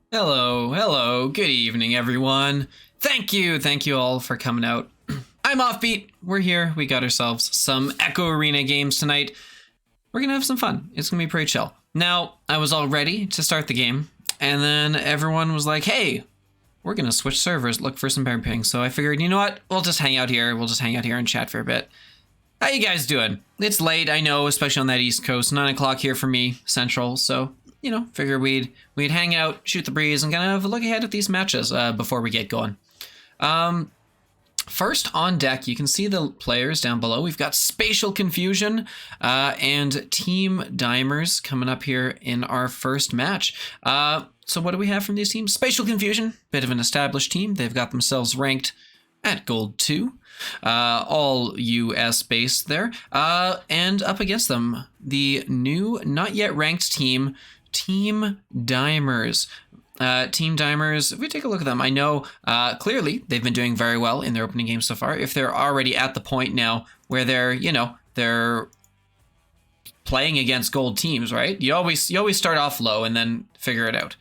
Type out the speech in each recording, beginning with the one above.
Hello, good evening everyone. Thank you all for coming out. I'm Offbeat, we're here, we got ourselves some Echo Arena games tonight. We're gonna have some fun, it's gonna be pretty chill. Now, I was all ready to start the game, and then everyone was like, hey, we're gonna switch servers, look for some bear ping. So I figured, you know what, we'll just hang out here and chat for a bit. How you guys doing? It's late, I know, especially on that East Coast, 9 o'clock here for me, Central, so you know, figure we'd hang out, shoot the breeze, and kind of look ahead at these matches before we get going. First on deck, you can see the players down below. We've got Spacial Confusion and Team Dimers coming up here in our first match. So what do we have from these teams? Spacial Confusion, bit of an established team. They've got themselves ranked at Gold 2. All US based there. And up against them, the new, not yet ranked team, Team Dimers. Team Dimers, if we take a look at them, I know clearly they've been doing very well in their opening game so far. If they're already at the point now where they're, you know, they're playing against gold teams, right? You always start off low and then figure it out.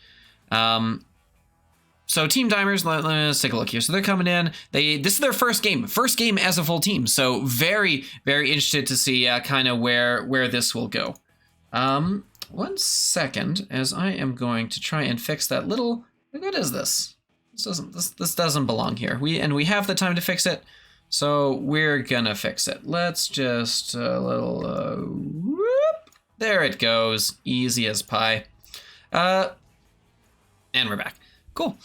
So Team Dimers, let's take a look here. So they're coming in. This is their first game as a full team. So very, very interested to see kind of where this will go. 1 second, as I am going to try and fix that little. What is this? This doesn't belong here. We have the time to fix it, so we're gonna fix it. Let's just whoop. There it goes, easy as pie. And we're back. Cool.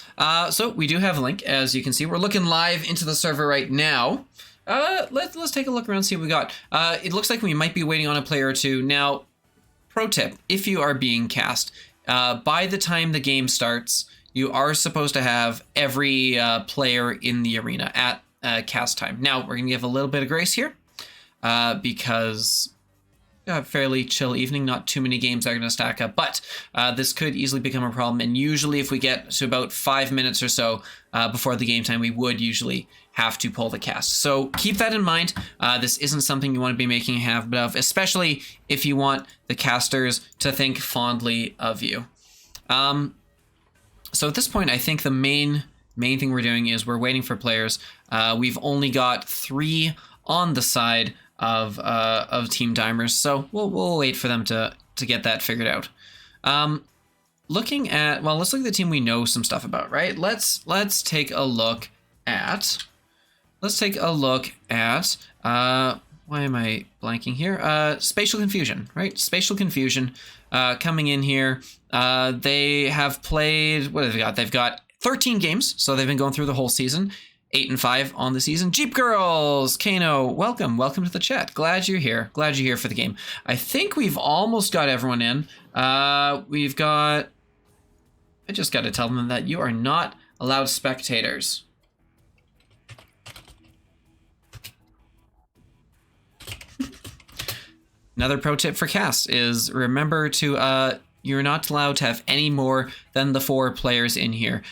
So we do have a link, as you can see. We're looking live into the server right now. Let's take a look around, see what we got. It looks like we might be waiting on a player or two. Now, pro tip, if you are being cast, by the time the game starts, you are supposed to have every player in the arena at cast time. Now, we're going to give a little bit of grace here. because a fairly chill evening, not too many games are going to stack up, but this could easily become a problem. And usually if we get to about 5 minutes or so before the game time, we would usually have to pull the cast. So keep that in mind. This isn't something you want to be making a habit of, especially if you want the casters to think fondly of you. So at this point, I think the main thing we're doing is we're waiting for players. We've only got 3 on the side of Team Dimers, so we'll wait for them to get that figured out. Looking at, well, let's look at the team we know some stuff about, right? Let's take a look at. Why am I blanking here? Spatial Confusion, right? Spatial Confusion coming in here. They have played, what have they got? They've got 13 games, so they've been going through the whole season. 8-5 on the season. Jeep Girls, Kano, welcome to the chat. Glad you're here for the game. I think we've almost got everyone in. We've got, I just got to tell them that you are not allowed spectators. Another pro tip for cast is remember to you're not allowed to have any more than the 4 players in here.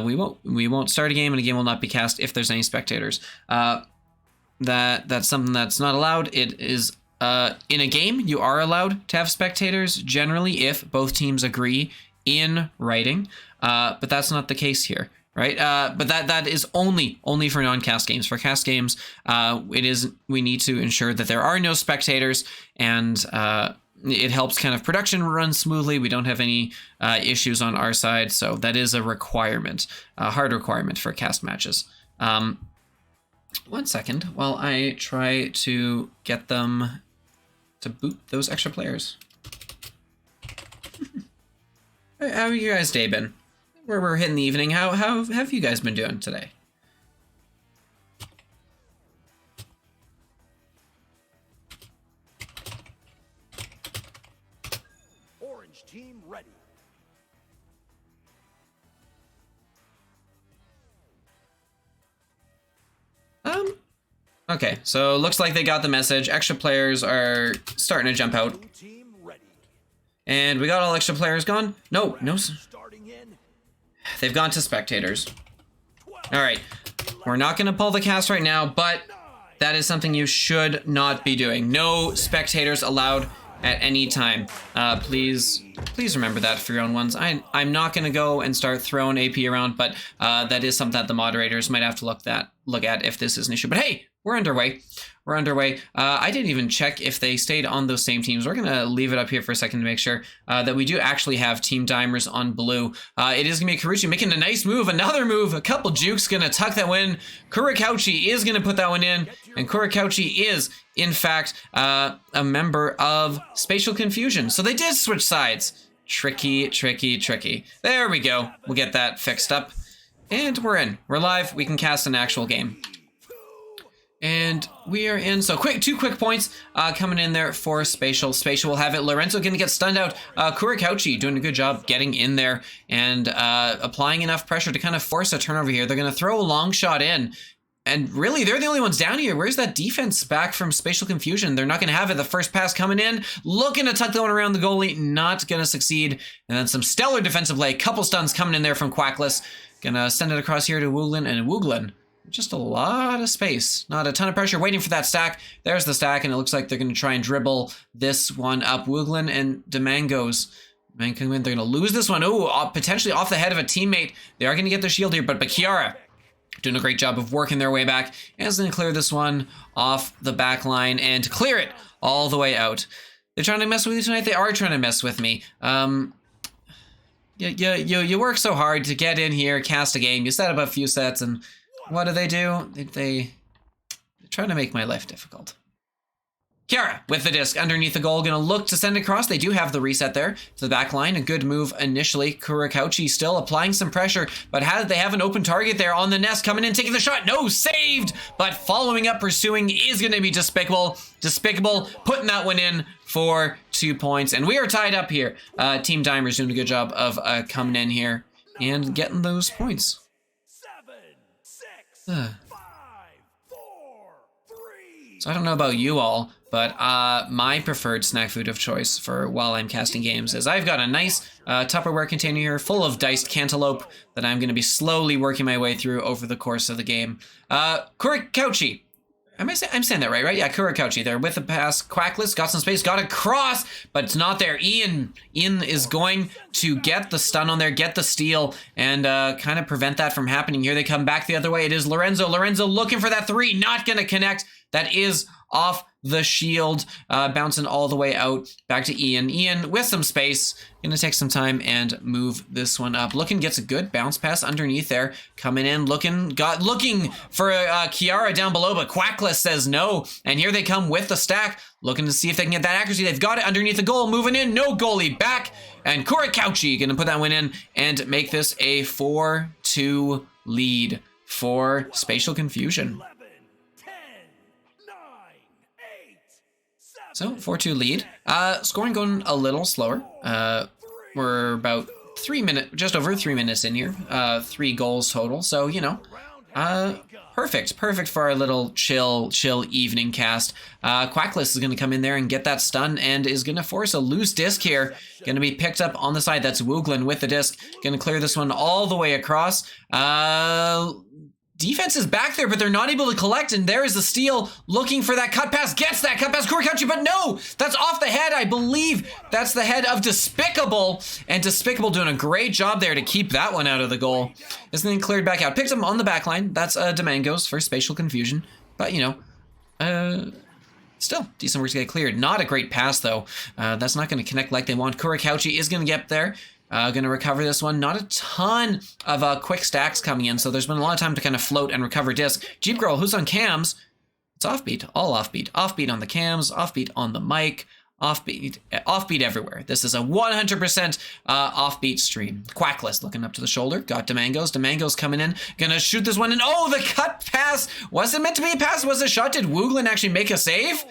We won't start a game, and a game will not be cast if there's any spectators. That's something that's not allowed. It is in a game you are allowed to have spectators generally if both teams agree in writing, but that's not the case here. Right, but that is only for non-cast games. For cast games, we need to ensure that there are no spectators, and it helps kind of production run smoothly. We don't have any issues on our side, so that is a requirement, a hard requirement for cast matches. 1 second while I try to get them to boot those extra players. How have you guys' day been? We're hitting the evening. How have you guys been doing today? Orange team ready. Okay, so looks like they got the message. Extra players are starting to jump out. And we got all extra players gone? No. They've gone to spectators. All right, we're not going to pull the cast right now, but that is something you should not be doing. No spectators allowed at any time. Please remember that for your own ones. I'm not going to go and start throwing AP around, but that is something that the moderators might have to look at if this is an issue. But hey, we're underway. I didn't even check if they stayed on those same teams. We're going to leave it up here for a second to make sure that we do actually have Team Dimers on blue. It is going to be Karuchi making a nice move. Another move. A couple jukes going to tuck that one. Kurakauchi is going to put that one in. And Kurakauchi is, in fact, a member of Spatial Confusion. So they did switch sides. Tricky. There we go. We'll get that fixed up. And we're in. We're live. We can cast an actual game. And we are in. So 2 quick points coming in there for Spacial. Spacial will have it. Lorenzo going to get stunned out. Kurakauchi doing a good job getting in there and applying enough pressure to kind of force a turnover here. They're going to throw a long shot in. And really, they're the only ones down here. Where's that defense back from Spatial Confusion? They're not going to have it. The first pass coming in. Looking to tuck that one around the goalie. Not going to succeed. And then some stellar defensive play. Couple stuns coming in there from Quackless. Going to send it across here to Wooglin. And Wooglin, just a lot of space. Not a ton of pressure. Waiting for that stack. There's the stack. And it looks like they're going to try and dribble this one up. Wooglin and Demangos. They're going to lose this one. Oh, potentially off the head of a teammate. They are going to get their shield here. But Kiara doing a great job of working their way back. And is going to clear this one off the back line and clear it all the way out. They're trying to mess with you tonight. They are trying to mess with me. You work so hard to get in here, cast a game. You set up a few sets, and what do? They're trying to make my life difficult. Kiara with the disc underneath the goal, gonna look to send it across. They do have the reset there to the back line. A good move initially. Kurakauchi still applying some pressure, but they have an open target there on the nest coming in, taking the shot. No, saved, but following up, pursuing is gonna be Despicable. Despicable putting that one in for 2 points, and we are tied up here. Team Dimers doing a good job of coming in here and getting those points. 7, 6, 5, 4, 3, So I don't know about you all, but my preferred snack food of choice for while I'm casting games is I've got a nice Tupperware container here full of diced cantaloupe that I'm going to be slowly working my way through over the course of the game. Kurikauchi. I'm saying that right? Yeah, Kurikauchi there with the pass. Quackless got some space, got a cross, but it's not there. Ian is going to get the stun on there, get the steal, and kind of prevent that from happening. Here they come back the other way. It is Lorenzo. Lorenzo looking for that 3, not going to connect. That is off the shield, bouncing all the way out back to Ian. Ian with some space, gonna take some time and move this one up. Looking gets a good bounce pass underneath there, coming in, looking for Kiara down below, but Quackless says no. And here they come with the stack, looking to see if they can get that accuracy. They've got it underneath the goal, moving in, no goalie back, and Kurikauchi gonna put that one in and make this a 4-2 lead for Spacial Confusion. So 4-2 lead. Scoring going a little slower. We're about 3 minutes, just over 3 minutes in here. 3 goals total. So, you know, perfect for our little chill evening cast. Quackless is going to come in there and get that stun and is going to force a loose disc here. Going to be picked up on the side. That's Wooglin with the disc. Going to clear this one all the way across. Defense is back there, but they're not able to collect, and there is the steal, looking for that cut pass, gets that cut pass, Kurikauchi, but no! That's off the head, I believe that's the head of Despicable, and Despicable doing a great job there to keep that one out of the goal. This thing cleared back out, picked him on the back line, that's Domangos for Spacial Confusion, but you know, still decent work to get cleared. Not a great pass though, that's not going to connect like they want. Kurikauchi is going to get there. Going to recover this one. Not a ton of quick stacks coming in, so there's been a lot of time to kind of float and recover disc. Jeep Girl, who's on cams? It's Offbeat. All Offbeat. Offbeat on the cams, Offbeat on the mic, Offbeat everywhere. This is a 100% Offbeat stream. Quackless looking up to the shoulder. Got Domangos. Domangos coming in. Gonna shoot this one in. Oh, the cut pass. Was it meant to be a pass? Was it a shot? Did Wooglin actually make a save?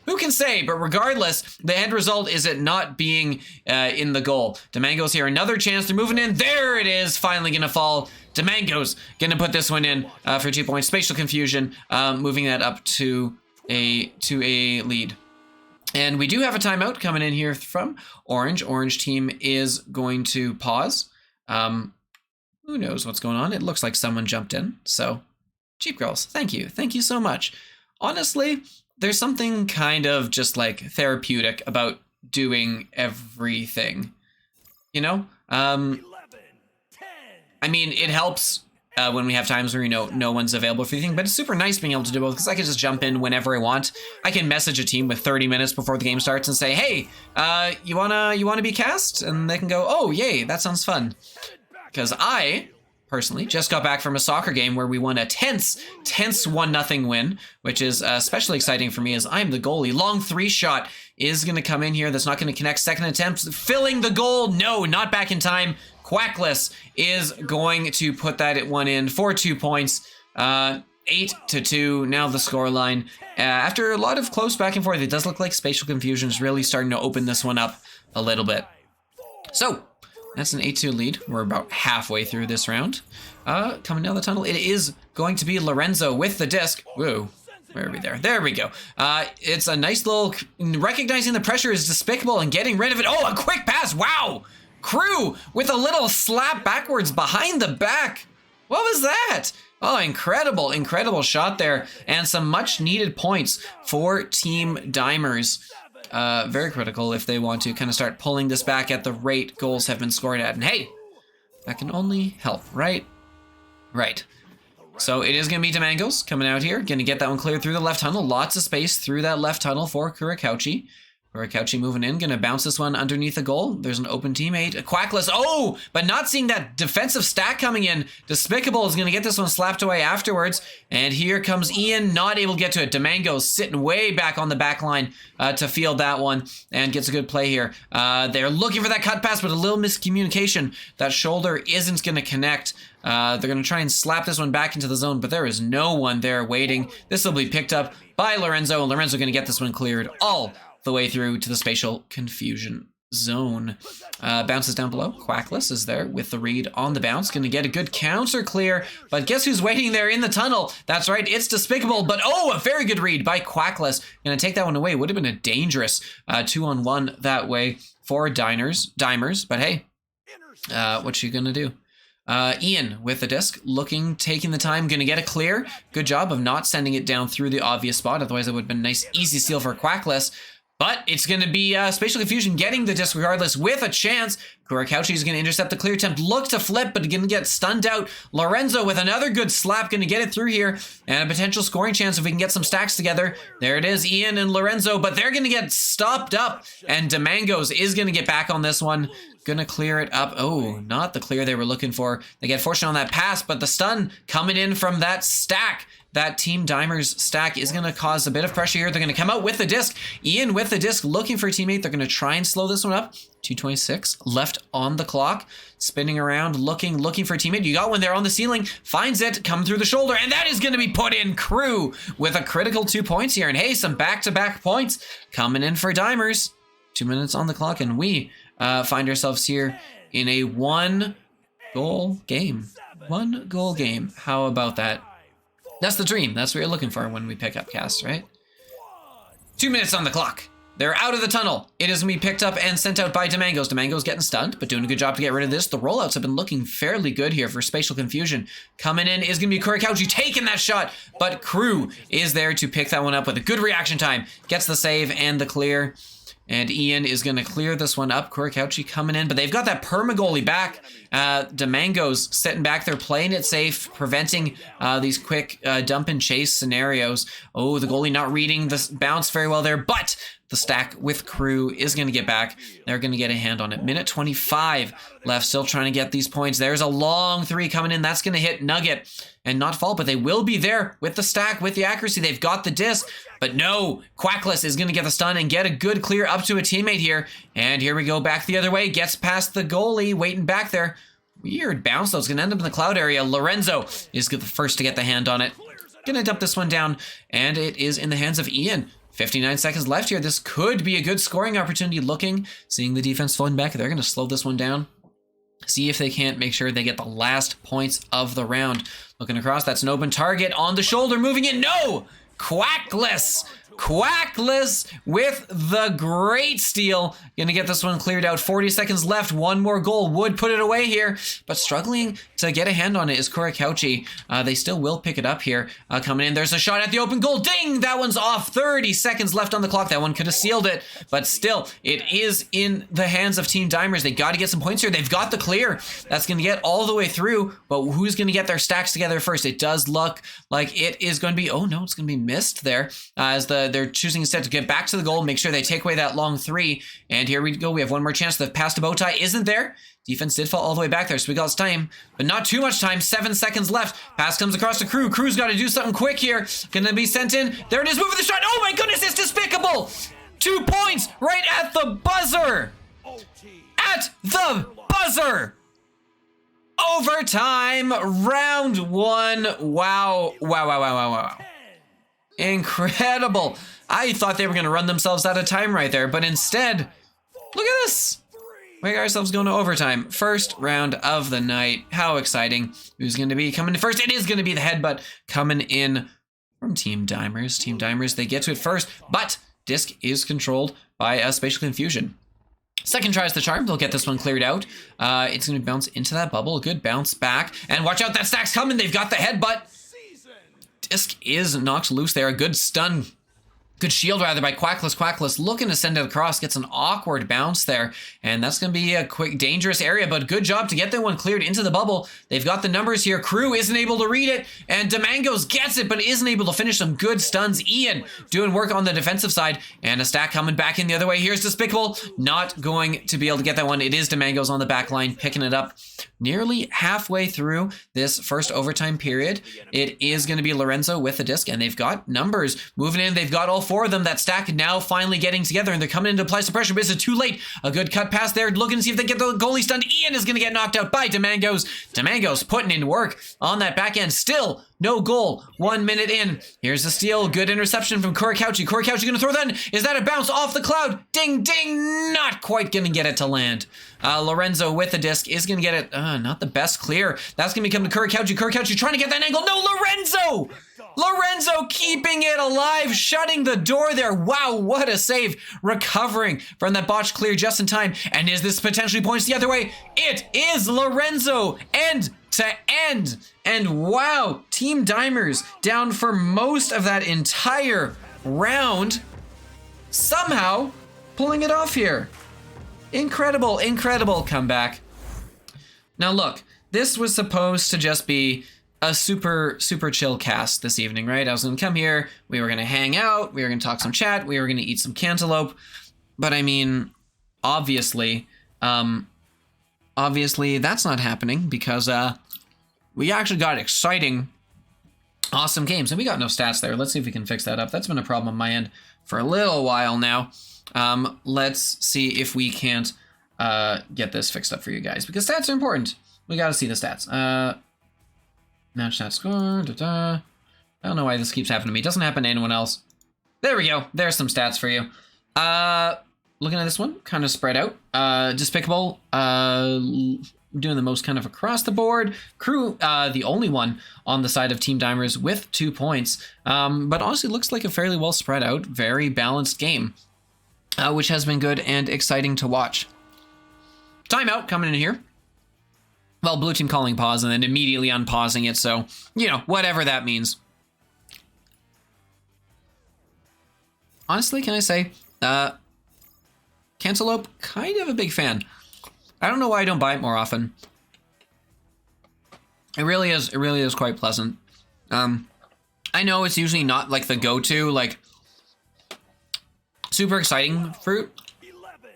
Who can say? But regardless, the end result is it not being in the goal. Domangos here, another chance. They're moving in. There it is. Finally going to fall. Domangos going to put this one in for 2 points. Spacial Confusion, moving that up to a lead. And we do have a timeout coming in here from Orange. Orange team is going to pause. Who knows what's going on? It looks like someone jumped in. So, Jeep Girls, thank you. Thank you so much. Honestly, there's something kind of just like therapeutic about doing everything, you know? I mean, it helps when we have times where, you know, no one's available for anything, but it's super nice being able to do both because I can just jump in whenever I want. I can message a team with 30 minutes before the game starts and say, hey, you wanna be cast? And they can go, oh, yay, that sounds fun. Because I personally just got back from a soccer game where we won a tense 1-0 win, which is especially exciting for me as I'm the goalie. Long 3 shot is going to come in here. That's not going to connect. Second attempt, filling the goal. No, not back in time. Quackless is going to put that one in for 2 points. 8-2. Now the scoreline. After a lot of close back and forth, it does look like Spacial Confusion is really starting to open this one up a little bit. So, that's an 8-2 lead. We're about halfway through this round. Coming down the tunnel, it is going to be Lorenzo with the disc. Whoa, where are we there? There we go. It's a nice little, recognizing the pressure is Despicable and getting rid of it. Oh, a quick pass, wow! Crew with a little slap backwards behind the back. What was that? Oh, incredible shot there. And some much needed points for Team Dimers. Very critical if they want to kind of start pulling this back at the rate goals have been scored at. And hey, that can only help, right? Right. So it is going to be Domangos coming out here. Going to get that one cleared through the left tunnel. Lots of space through that left tunnel for Kurikauchi. Kurikauchi moving in. Going to bounce this one underneath the goal. There's an open teammate. Quackless. Oh, but not seeing that defensive stack coming in. Despicable is going to get this one slapped away afterwards. And here comes Ian. Not able to get to it. Domangos sitting way back on the back line to field that one. And gets a good play here. They're looking for that cut pass, but a little miscommunication. That shoulder isn't going to connect. They're going to try and slap this one back into the zone, but there is no one there waiting. This will be picked up by Lorenzo. Lorenzo going to get this one cleared all the way through to the Spacial Confusion zone. Bounces down below. Quackless is there with the read on the bounce. Going to get a good counter clear, but guess who's waiting there in the tunnel? That's right, it's Despicable, but oh, a very good read by Quackless. Going to take that one away. Would have been a dangerous 2-on-1 that way for Dimers, but hey, what you going to do? Ian with the disc, taking the time, gonna get a clear. Good job of not sending it down through the obvious spot, otherwise it would have been a nice easy steal for Quackless. But it's gonna be Spatial Confusion getting the disc regardless with a chance. Kurakauchi is gonna intercept the clear attempt, look to flip, but gonna get stunned out. Lorenzo with another good slap, gonna get it through here, and a potential scoring chance if we can get some stacks together. There it is, Ian and Lorenzo, but they're gonna get stopped up, and Demangos is gonna get back on this one. Gonna clear it up. Oh, not the clear they were looking for. They get fortunate on that pass, but the stun coming in from that stack. That Team Dimers stack is going to cause a bit of pressure here. They're going to come out with the disc. Ian with the disc looking for a teammate. They're going to try and slow this one up. 2:26 left on the clock. Spinning around, looking for a teammate. You got one there on the ceiling. Finds it, come through the shoulder, and that is going to be put in. Crew with a critical 2 points here. And hey, some back-to-back points coming in for Dimers. 2 minutes on the clock, and we find ourselves here in a one-goal game. One-goal game. How about that? That's the dream. That's what you're looking for when we pick up casts, right? 2 minutes on the clock. They're out of the tunnel. It is going to be picked up and sent out by Demangos. Demangos getting stunned, but doing a good job to get rid of this. The rollouts have been looking fairly good here for Spatial Confusion. Coming in is going to be Kurakauchi taking that shot, but Crew is there to pick that one up with a good reaction time. Gets the save and the clear. And Ian is going to clear this one up. Kurakauchi coming in, but they've got that perma-goalie back. Demangos sitting back there, playing it safe, preventing these quick dump and chase scenarios. Oh, the goalie not reading the bounce very well there, but the stack with Crew is going to get back. They're going to get a hand on it. Minute 25 left, still trying to get these points. There's a long three coming in. That's going to hit Nugget and not fall, but they will be there with the stack, with the accuracy. They've got the disc, but no, Quackless is going to get the stun and get a good clear up to a teammate here. And here we go back the other way. Gets past the goalie, waiting back there. Weird bounce, though. It's going to end up in the cloud area. Lorenzo is the first to get the hand on it. Going to dump this one down, and it is in the hands of Ian. 59 seconds left here. This could be a good scoring opportunity. Seeing the defense falling back. They're going to slow this one down. See if they can't make sure they get the last points of the round. Looking across, that's an open target on the shoulder, moving in. No! Quackless with the great steal. Gonna get this one cleared out. 40 seconds left. One more goal would put it away here, but struggling to get a hand on it is Kurakauchi. They still will pick it up here. Coming in, there's a shot at the open goal. Ding! That one's off. 30 seconds left on the clock. That one could have sealed it, but still, it is in the hands of Team Dimers. They got to get some points here. They've got the clear. That's gonna get all the way through, but who's gonna get their stacks together first? It does look like it is going to be, oh no, it's gonna be missed there, as they're choosing instead to get back to the goal, make sure they take away that long three. And here we go. We have one more chance. The pass to Bowtie isn't there. Defense did fall all the way back there, so we got time, but not too much time. 7 seconds left. Pass comes across the Crew. Crew's got to do something quick here. Gonna be sent in. There it is. Moving the shot. Oh my goodness, it's Despicable. 2 points right at the buzzer. At the buzzer. Overtime, round 1. Wow. Incredible. I thought they were going to run themselves out of time right there, but instead, look at this. We got ourselves going to overtime. First round of the night. How exciting. Who's going to be coming in first? It is going to be the headbutt coming in from Team Dimers. Team Dimers, they get to it first, but disc is controlled by Spatial Confusion. Second try is the charm. They'll get this one cleared out. It's going to bounce into that bubble. A good bounce back. And watch out, that stack's coming. They've got the headbutt. Disc is knocked loose there. A good stun. Good shield, rather, by Quackless. Quackless looking to send it across. Gets an awkward bounce there. And that's going to be a quick, dangerous area. But good job to get that one cleared into the bubble. They've got the numbers here. Crew isn't able to read it. And Demangos gets it, but isn't able to finish some good stuns. Ian doing work on the defensive side. And a stack coming back in the other way. Here's Despicable. Not going to be able to get that one. It is Demangos on the back line picking it up. Nearly halfway through this first overtime period, it is going to be Lorenzo with the disc, and they've got numbers moving in. They've got all 4 of them. That stack now finally getting together, and they're coming in to apply some pressure, but it's too late. A good cut pass there, looking to see if they get the goalie stunned. Ian is going to get knocked out by Demangos. Demangos putting in work on that back end. Still No goal. 1 minute in. Here's the steal. Good interception from Korikauchi. Korikauchi gonna throw that in. Is that a bounce off the cloud? Ding, ding. Not quite gonna get it to land. Lorenzo with the disc is gonna get it. Not the best clear. That's gonna be coming to Korikauchi. Korikauchi trying to get that angle. No, Lorenzo! Lorenzo keeping it alive, shutting the door there. Wow, what a save. Recovering from that botch clear just in time. And is this potentially points the other way? It is Lorenzo. End to end. And wow, Team Dimers down for most of that entire round. Somehow pulling it off here. Incredible, incredible comeback. Now look, this was supposed to just be a super chill cast this evening, right? I was gonna come here, we were gonna hang out, we were gonna talk some chat, we were gonna eat some cantaloupe. But I mean, obviously that's not happening because we actually got exciting, awesome games, and we got no stats there. Let's see if we can fix that up. That's been a problem on my end for a little while now. Let's see if we can't get this fixed up for you guys, because stats are important. We gotta see the stats. Match stat score, I don't know why this keeps happening to me. It doesn't happen to anyone else. There we go. There's some stats for you. Looking at this one, kind of spread out. Despicable, doing the most kind of across the board. Crew, the only one on the side of Team Dimers with 2 points. But honestly, looks like a fairly well spread out, very balanced game, which has been good and exciting to watch. Timeout coming in here. Well, blue team calling pause and then immediately unpausing it, so, you know, whatever that means. Honestly, can I say, Cantaloupe, kind of a big fan. I don't know why I don't buy it more often. It really is quite pleasant. I know it's usually not like the go-to, like, super exciting fruit. 11,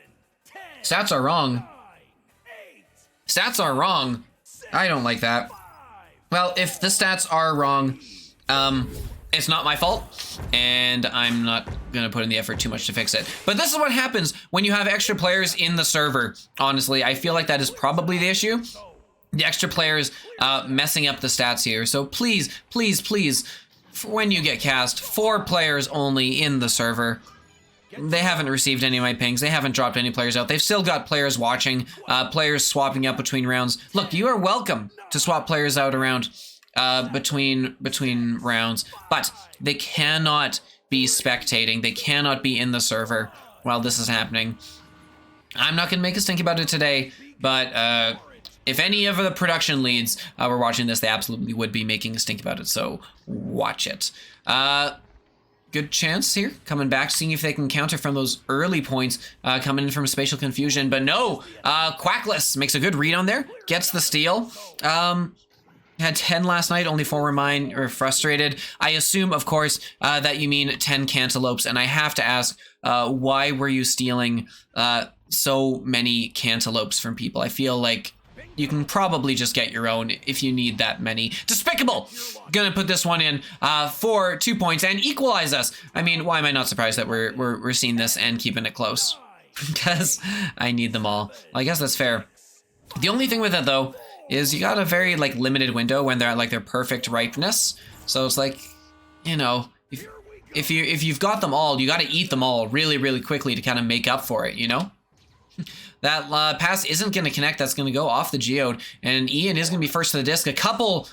10, Stats are wrong. 9, 8, Stats are wrong. I don't like that. 5, Well, if the stats are wrong, it's not my fault, and I'm not gonna put in the effort too much to fix it. But this is what happens when you have extra players in the server. Honestly, I feel like that is probably the issue. The extra players messing up the stats here. So please, please, please, when you get cast, 4 players only in the server. They haven't received any of my pings. They haven't dropped any players out. They've still got players watching, players swapping up between rounds. Look, you are welcome to swap players out around between rounds, but they cannot be spectating. They cannot be in the server while this is happening. I'm not going to make a stink about it today, but if any of the production leads were watching this, they absolutely would be making a stink about it, so watch it. Good chance here, coming back, seeing if they can counter from those early points coming in from Spacial Confusion, but no, Quackless makes a good read on there, gets the steal. Had 10 last night, only 4 were mine, or frustrated. I assume, of course, that you mean 10 cantaloupes, and I have to ask, why were you stealing so many cantaloupes from people? I feel like you can probably just get your own if you need that many. Despicable! Gonna put this one in for 2 points and equalize us. I mean, why am I not surprised that we're seeing this and keeping it close? Because I need them all. Well, I guess that's fair. The only thing with it, though, is you got a very, like, limited window when they're at, like, their perfect ripeness. So it's like, you know, if you've got them all, you got to eat them all really, really quickly to kind of make up for it, you know? That pass isn't going to connect. That's going to go off the geode. And Ian is going to be first to the disc. A couple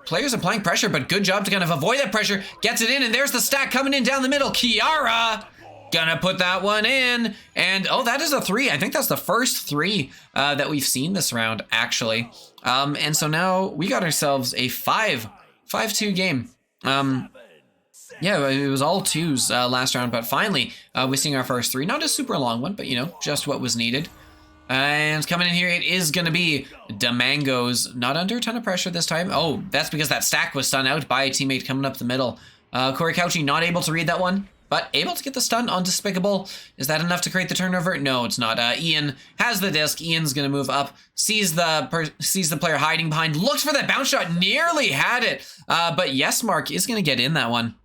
players applying pressure, but good job to kind of avoid that pressure. Gets it in, and there's the stack coming in down the middle. Kiara gonna put that one in. And, oh, that is a 3. I think that's the first 3 that we've seen this round, actually. And so now we got ourselves a 5-2 game. Yeah, it was all 2s last round, but finally we're seeing our first 3. Not a super long one, but, you know, just what was needed. And coming in here, it is going to be Demangos. Not under a ton of pressure this time. Oh, that's because that stack was stun out by a teammate coming up the middle. Korikauchi not able to read that one, but able to get the stun on Despicable. Is that enough to create the turnover? No, it's not. Ian has the disc. Ian's going to move up, sees the player hiding behind, looks for that bounce shot, nearly had it. But yes, Mark is going to get in that one.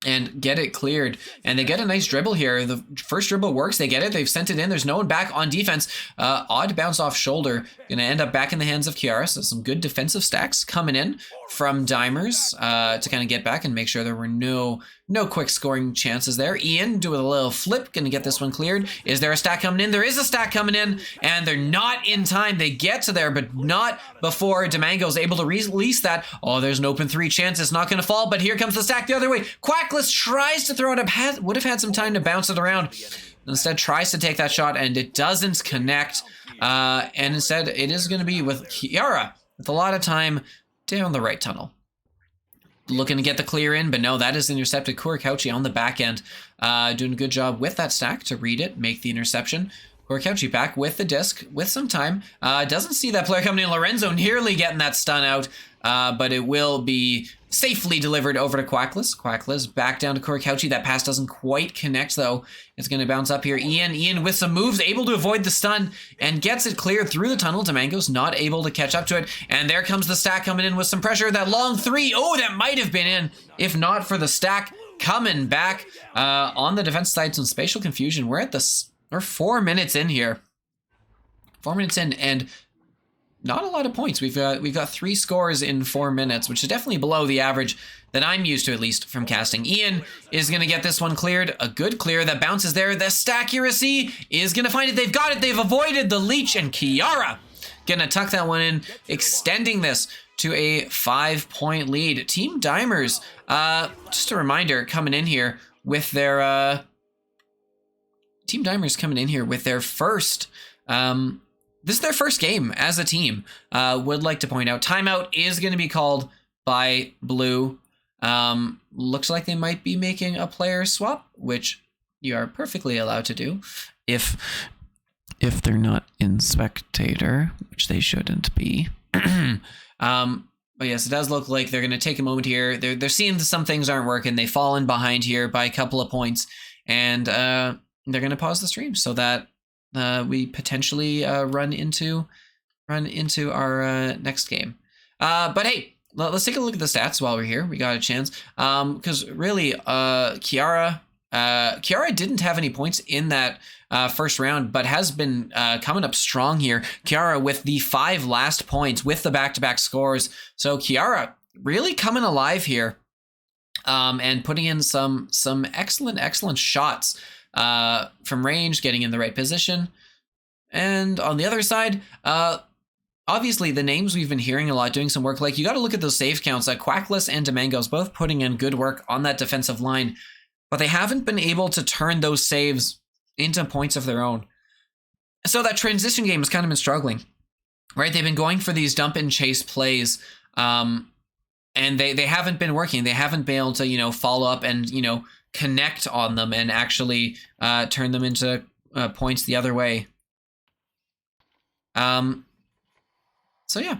and get it cleared. And they get a nice dribble here. The first dribble works. They get it. They've sent it in. There's no one back on defense. Odd bounce off shoulder. Going to end up back in the hands of Kiara. So some good defensive stacks coming in from Dimers to kind of get back and make sure there were no quick scoring chances there. Ian doing a little flip. Going to get this one cleared. Is there a stack coming in? There is a stack coming in. And they're not in time. They get to there, but not before Demango's able to release that. Oh, there's an open 3 chance. It's not going to fall, but here comes the stack the other way. Quackless tries to throw it up. Would have had some time to bounce it around. Instead, tries to take that shot, and it doesn't connect. And instead, it is going to be with Kiara with a lot of time down the right tunnel. Looking to get the clear in, but no, that is intercepted. Kurikauchi on the back end. Doing a good job with that stack to read it, make the interception. Kurikauchi back with the disc with some time. Doesn't see that player coming in. Lorenzo nearly getting that stun out, but it will be safely delivered over to Quackless. Quackless back down to Kurikauchi. That pass doesn't quite connect, though. It's going to bounce up here. Ian with some moves, able to avoid the stun and gets it cleared through the tunnel. Demango's not able to catch up to it. And there comes the stack coming in with some pressure. That long 3. Oh, that might have been in if not for the stack coming back on the defense side. Some spatial confusion. We're 4 minutes in here. 4 minutes in, and not a lot of points. We've got 3 scores in 4 minutes, which is definitely below the average that I'm used to, at least from casting. Ian is going to get this one cleared. A good clear that bounces there. The Stackuracy is going to find it. They've got it. They've avoided the leech, and Kiara going to tuck that one in, extending this to a 5-point lead. Team Dimers, just a reminder, coming in here with their... Team Dimers coming in here with their first... this is their first game as a team. Would like to point out, timeout is going to be called by Blue. Looks like they might be making a player swap, which you are perfectly allowed to do if they're not in spectator, which they shouldn't be. But yes, it does look like they're going to take a moment here. They're seeing that some things aren't working. They've fallen behind here by a couple of points, and they're going to pause the stream so that we potentially run into our next game. But hey, let's take a look at the stats while we're here. We got a chance. Because really, Kiara didn't have any points in that first round, but has been coming up strong here. Kiara with the 5 last points with the back-to-back scores. So Kiara really coming alive here, and putting in some excellent shots from range, getting in the right position. And on the other side, obviously the names we've been hearing a lot doing some work. Like, you got to look at those save counts. Quackless and Demango's both putting in good work on that defensive line, but they haven't been able to turn those saves into points of their own. So that transition game has kind of been struggling, right? They've been going for these dump and chase plays, and they haven't been working. They haven't been able to, follow up and, connect on them and actually turn them into points the other way. So yeah,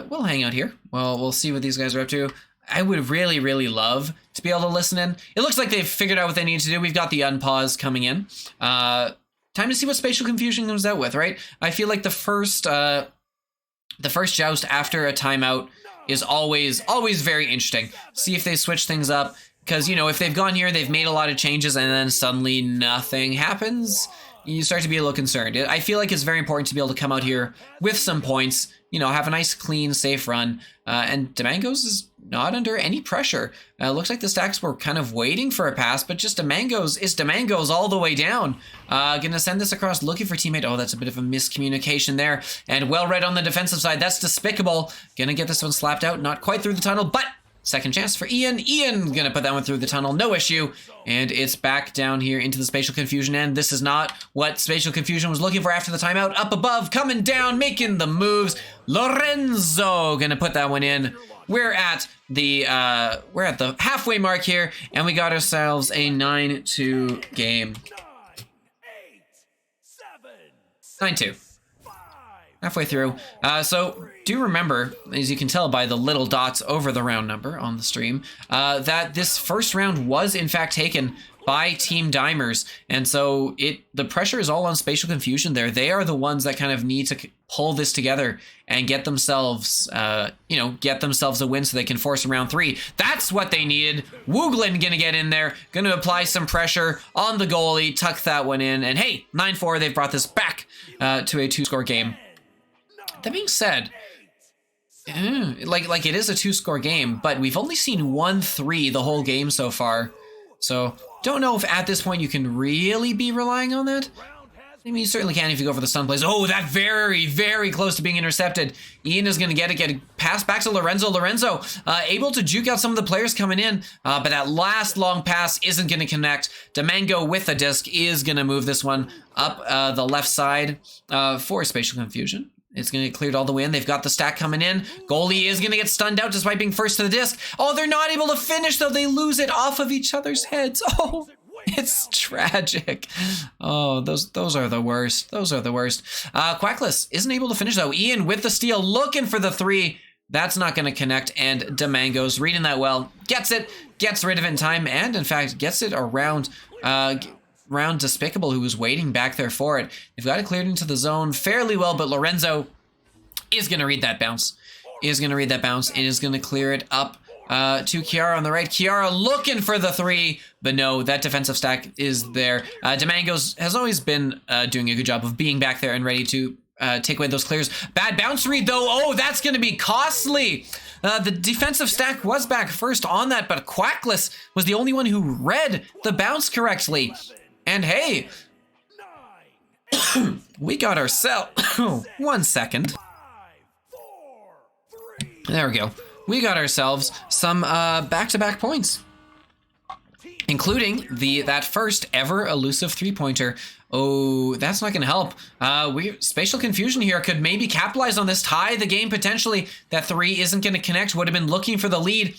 we'll hang out here. Well, we'll see what these guys are up to. I would really love to be able to listen in. It looks like they've figured out what they need to do. We've got the unpause coming in. Time to see what Spatial Confusion comes out with, right? I feel like the first joust after a timeout is always very interesting. See if they switch things up. Because, if they've gone here, they've made a lot of changes, and then suddenly nothing happens, you start to be a little concerned. I feel like it's very important to be able to come out here with some points, have a nice, clean, safe run. And Demango's is not under any pressure. Looks like the stacks were kind of waiting for a pass, but just Demango's all the way down. Gonna send this across, looking for teammate. Oh, that's a bit of a miscommunication there. And well read on the defensive side. That's despicable. Gonna get this one slapped out, not quite through the tunnel, but... second chance for Ian. Ian gonna put that one through the tunnel, no issue. And it's back down here into the Spatial Confusion end. This is not what Spatial Confusion was looking for after the timeout. Up above, coming down, making the moves. Lorenzo gonna put that one in. We're at the halfway mark here, and we got ourselves a 9-2 game. 9-2. Halfway through. So do remember, as you can tell by the little dots over the round number on the stream, that this first round was in fact taken by Team Dimers. And so the pressure is all on Spatial Confusion there. They are the ones that kind of need to pull this together and get themselves, get themselves a win so they can force a round 3. That's what they needed. Wooglin gonna get in there, gonna apply some pressure on the goalie, tuck that one in, and hey, 9-4, they've brought this back to a 2-score game. That being said, like it is a 2-score game, but we've only seen 1-3 the whole game so far. So don't know if at this point you can really be relying on that. I mean, you certainly can if you go for the stun plays. Oh, that very, very close to being intercepted. Ian is going to get a pass back to Lorenzo. Lorenzo able to juke out some of the players coming in, but that last long pass isn't going to connect. Domingo with the disc is going to move this one up the left side for Spatial Confusion. It's going to get cleared all the way in. They've got the stack coming in. Goalie is going to get stunned out despite being first to the disc. Oh, they're not able to finish, though. They lose it off of each other's heads. Oh, it's tragic. Oh, those are the worst. Those are the worst. Quackless isn't able to finish, though. Ian with the steal, looking for the 3. That's not going to connect, and Domingo's reading that well. Gets it, gets rid of it in time, and in fact, gets it around Despicable, who was waiting back there for it. They've got it cleared into the zone fairly well, but Lorenzo is going to read that bounce. And is going to clear it up to Kiara on the right. Kiara looking for the 3, but no, that defensive stack is there. Domingos has always been doing a good job of being back there and ready to take away those clears. Bad bounce read, though. Oh, that's going to be costly. The defensive stack was back first on that, but Quackless was the only one who read the bounce correctly. And hey, we got ourselves... 1 second. There we go. We got ourselves some back-to-back points, including that first ever elusive 3-pointer. Oh, that's not going to help. Spatial Confusion here could maybe capitalize on this, tie the game potentially. That 3 isn't going to connect. Would have been looking for the lead.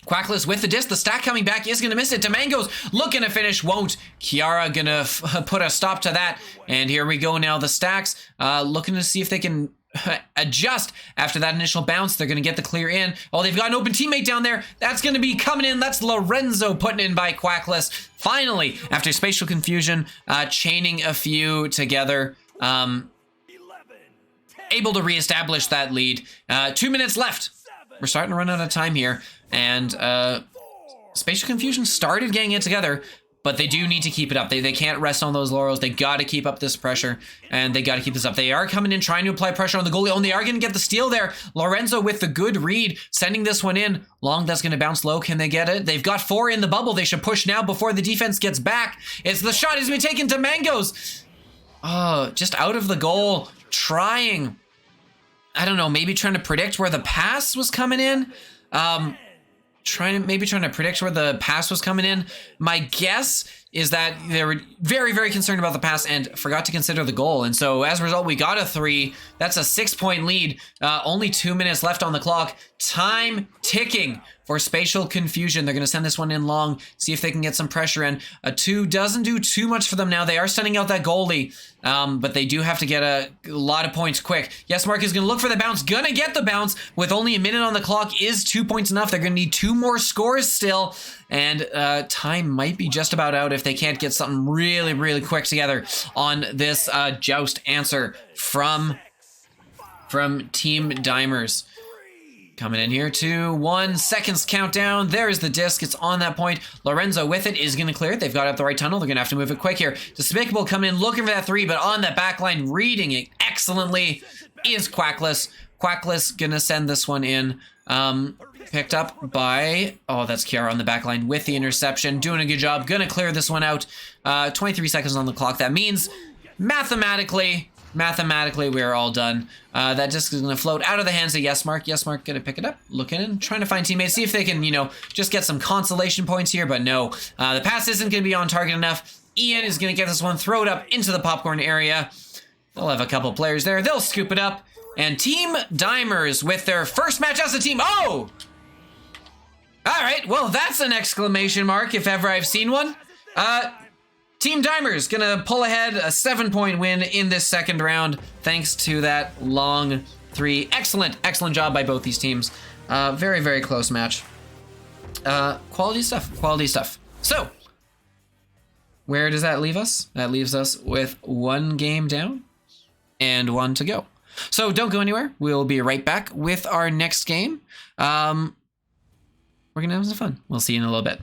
Quackless with the disc. The stack coming back is going to miss it. Domingo's looking to finish, won't. Kiara going to put a stop to that. And here we go now. The stacks looking to see if they can adjust after that initial bounce. They're going to get the clear in. Oh, they've got an open teammate down there. That's going to be coming in. That's Lorenzo putting in by Quackless. Finally, after Spatial Confusion, chaining a few together, able to reestablish that lead. 2 minutes left. We're starting to run out of time here. And Spatial Confusion started getting it together, but they do need to keep it up. They can't rest on those laurels. They got to keep up this pressure, and they got to keep this up. They are coming in, trying to apply pressure on the goalie. Oh, and they are going to get the steal there. Lorenzo with the good read, sending this one in. Long, that's going to bounce low. Can they get it? They've got 4 in the bubble. They should push now before the defense gets back. It's the shot. It's been taken to Mangoes. Oh, just out of the goal. Trying, I don't know, maybe trying to predict where the pass was coming in. Trying to predict where the pass was coming in. My guess is that they were very, very concerned about the pass and forgot to consider the goal. And so as a result, we got a 3. That's a 6-point lead. Only 2 minutes left on the clock. Time ticking for Spatial Confusion. They're going to send this one in long, see if they can get some pressure in. A 2 doesn't do too much for them now. They are sending out that goalie, but they do have to get a lot of points quick. Yes, Mark is going to look for the bounce. Gonna get the bounce with only a minute on the clock. Is 2 points enough? They're going to need 2 more scores still, and time might be just about out if they can't get something really, really quick together on this joust answer from Team Dimers. Coming in here to 1 second's countdown. There's the disc. It's on that point. Lorenzo with it is going to clear it. They've got up the right tunnel. They're going to have to move it quick here. Despicable coming in looking for that 3, but on that back line, reading it excellently is Quackless. Quackless going to send this one in. Picked up by, oh, that's Kiara on the back line with the interception. Doing a good job. Going to clear this one out. 23 seconds on the clock. That means mathematically, we are all done. That disc is going to float out of the hands of Yes Mark. Yes Mark going to pick it up, looking in, trying to find teammates, see if they can, just get some consolation points here, but no. The pass isn't going to be on target enough. Ian is going to get this one, throw it up into the popcorn area. They'll have a couple players there. They'll scoop it up. And Team Dimers with their first match as a team. Oh! All right, well, that's an exclamation mark if ever I've seen one. Team Dimers gonna pull ahead, a 7-point win in this second round, thanks to that long 3. Excellent job by both these teams. Very, very close match. Quality stuff. So, where does that leave us? That leaves us with 1 game down and 1 to go. So don't go anywhere. We'll be right back with our next game. We're going to have some fun. We'll see you in a little bit.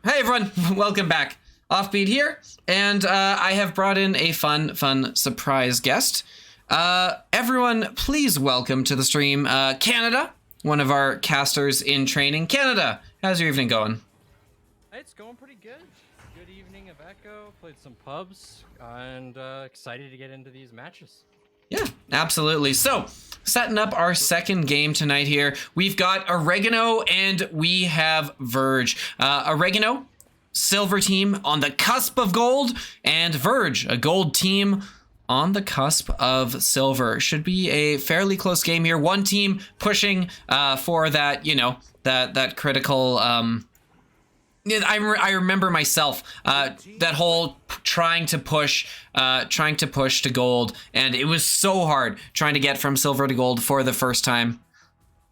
Hey everyone, welcome back. Offbeat here, and I have brought in a fun surprise guest. Everyone, please welcome to the stream Canada, one of our casters in training. Canada, how's your evening going? It's going pretty good. Good evening of Echo. Played some pubs, and excited to get into these matches. Yeah, absolutely. So, setting up our second game tonight here, we've got Oregano and we have Verge. Oregano, silver team on the cusp of gold, and Verge, a gold team on the cusp of silver. Should be a fairly close game here. One team pushing for that, you know, that critical... I remember myself that whole trying to push to gold, and it was so hard trying to get from silver to gold for the first time.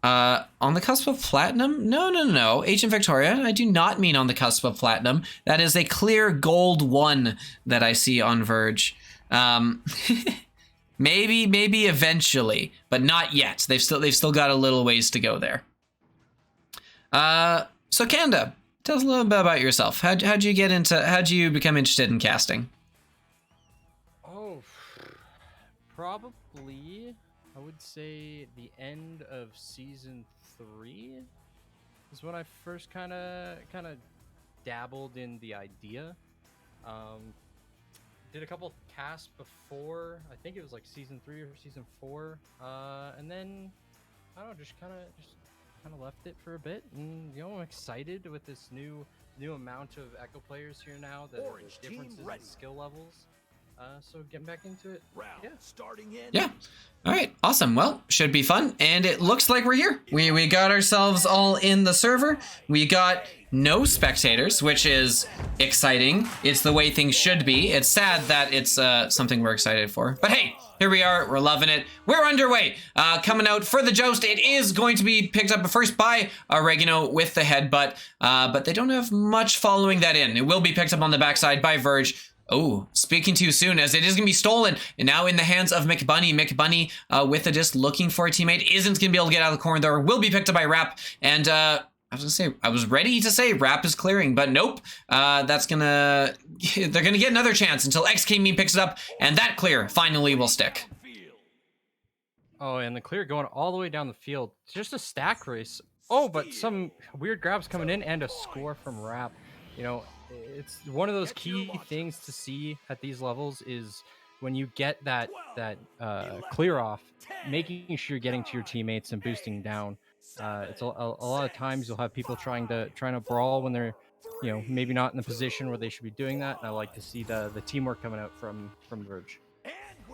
On the cusp of platinum? No. Agent Victoria, I do not mean on the cusp of platinum. That is a clear gold 1 that I see on Verge. Maybe eventually, but not yet. They've still got a little ways to go there. So Canada, tell us a little bit about yourself. How'd you become interested in casting? Oh, probably, I would say the end of season 3 is when I first kind of dabbled in the idea. Did a couple casts before, I think it was like season 3 or season 4, and then I don't know, just kind of left it for a bit, and you know, I'm excited with this new amount of Echo players here now, the differences in skill levels. So getting back into it. Yeah. Starting in. Yeah. All right. Awesome. Well, should be fun. And it looks like we're here. We got ourselves all in the server. We got no spectators, which is exciting. It's the way things should be. It's sad that it's something we're excited for. But hey, here we are. We're loving it. We're underway. Coming out for the joust. It is going to be picked up first by Oregano with the headbutt, but they don't have much following that in. It will be picked up on the backside by Verge. Oh, speaking too soon, as it is going to be stolen, and now in the hands of McBunny. McBunny with a disc looking for a teammate, isn't going to be able to get out of the corner there, will be picked up by Rap, and I was ready to say Rap is clearing, but nope, they're going to get another chance until XKMe picks it up, and that clear finally will stick. Oh, and the clear going all the way down the field. Just a stack race. Oh, but some weird grabs coming in and a score from Rap. You know, it's one of those key things to see at these levels is when you get that clear off, making sure you're getting to your teammates and boosting down. It's a lot of times you'll have people trying to brawl when they're, you know, maybe not in the position where they should be doing that. And I like to see the teamwork coming out from Verge.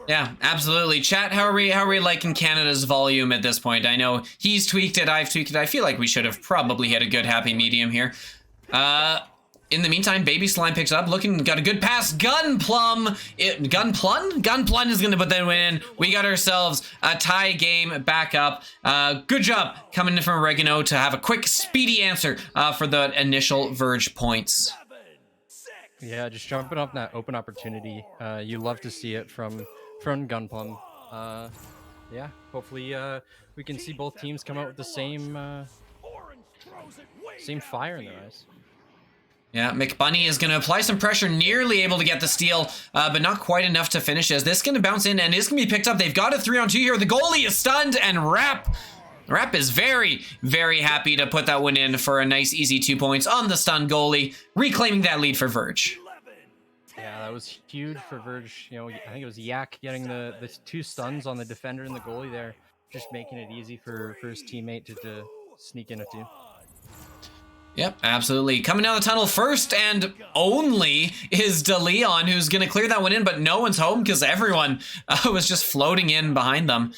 Yeah, absolutely. Chat, how are we liking Canada's volume at this point? I know he's tweaked it, I've tweaked it. I feel like we should have probably hit a good happy medium here. In the meantime, Baby Slime picks up, got a good pass. Gunplun is gonna put that win in. We got ourselves a tie game back up. Good job coming in from Oregano to have a quick, speedy answer for the initial Verge points. Yeah, just jumping up that open opportunity. You love to see it from Gunplun. Yeah, hopefully we can see both teams come out with the same fire in their eyes. Yeah, McBunny is going to apply some pressure, nearly able to get the steal, but not quite enough to finish, as this is going to bounce in and is going to be picked up. They've got a 3-on-2 here. The goalie is stunned, and Rap is very, very happy to put that one in for a nice, easy 2 points on the stunned goalie, reclaiming that lead for Verge. Yeah, that was huge for Verge. You know, I think it was Yak getting the 2 stuns on the defender and the goalie there, just making it easy for his teammate to sneak in a 2. Yep, absolutely. Coming down the tunnel first and only is DeLeon, who's going to clear that one in, but no one's home because everyone was just floating in behind them.